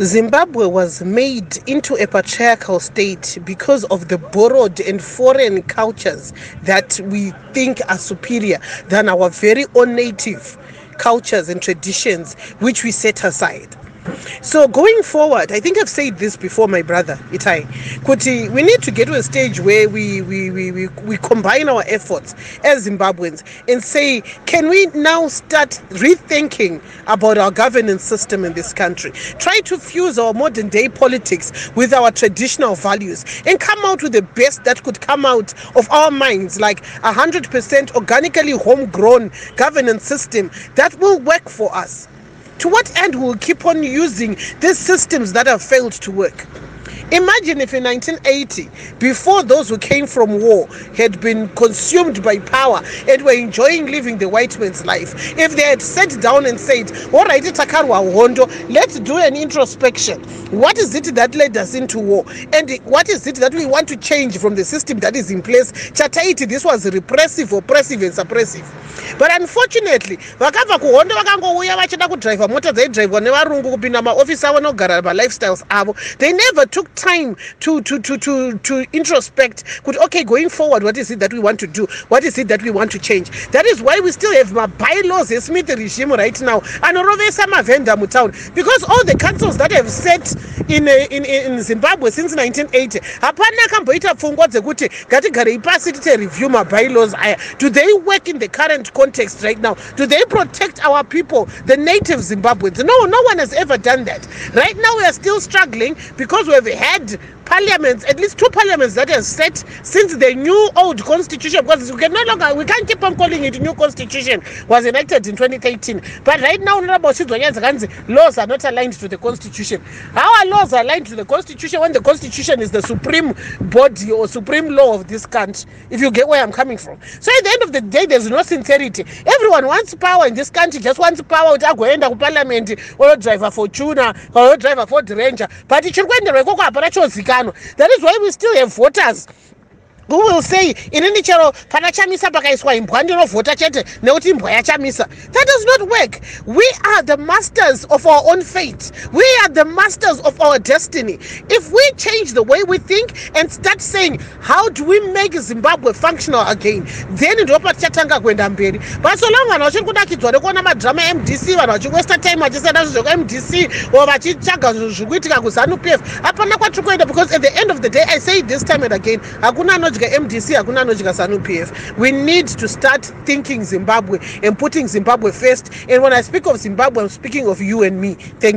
Zimbabwe was made into a patriarchal state because of the borrowed and foreign cultures that we think are superior than our very own native cultures and traditions, which we set aside. So going forward, I think I've said this before, my brother Itai, Kuti, we need to get to a stage where we combine our efforts as Zimbabweans and say, can we now start rethinking about our governance system in this country? Try to fuse our modern day politics with our traditional values and come out with the best that could come out of our minds, like 100% organically homegrown governance system that will work for us. To what end will we keep on using these systems that have failed to work? Imagine if in 1980, before those who came from war had been consumed by power and were enjoying living the white man's life, if they had sat down and said, all right, let's do an introspection. What is it that led us into war? And what is it that we want to change from the system that is in place? Chataiti, this was repressive, oppressive, and suppressive. But unfortunately, they never took time to introspect. Okay, going forward, what is it that we want to do? What is it that we want to change? That is why we still have my bylaws, a Smith regime right now, and because all the councils that have set in Zimbabwe since 1980, review my bylaws. Do they work in the current context right now? Do they protect our people, the native Zimbabweans? No one has ever done that. Right now we are still struggling because we have had parliaments, at least 2 parliaments that have set since the new old constitution, because we can't keep on calling it new constitution, was enacted in 2013. But right now laws are not aligned to the constitution. How are laws aligned to the constitution when the constitution is the supreme body or supreme law of this country? If you get where I'm coming from. So at the end of the day, there's no sincerity. Everyone wants power in this country, just wants power to go into parliament or driver for tuna or driver for the ranger. But it should go in the that is why we still have voters who will say in any channel Chamisa that does not work. We are the masters of our own fate. We are the masters of our destiny. If we change the way we think and start saying, how do we make Zimbabwe functional again, then it will chatanga kwenda mberi. But so long as drama MDC waste time MDC or because at the end of the day, I say this time and again, MDC, PF. We need to start thinking Zimbabwe and putting Zimbabwe first. And when I speak of Zimbabwe, I'm speaking of you and me. Thank you.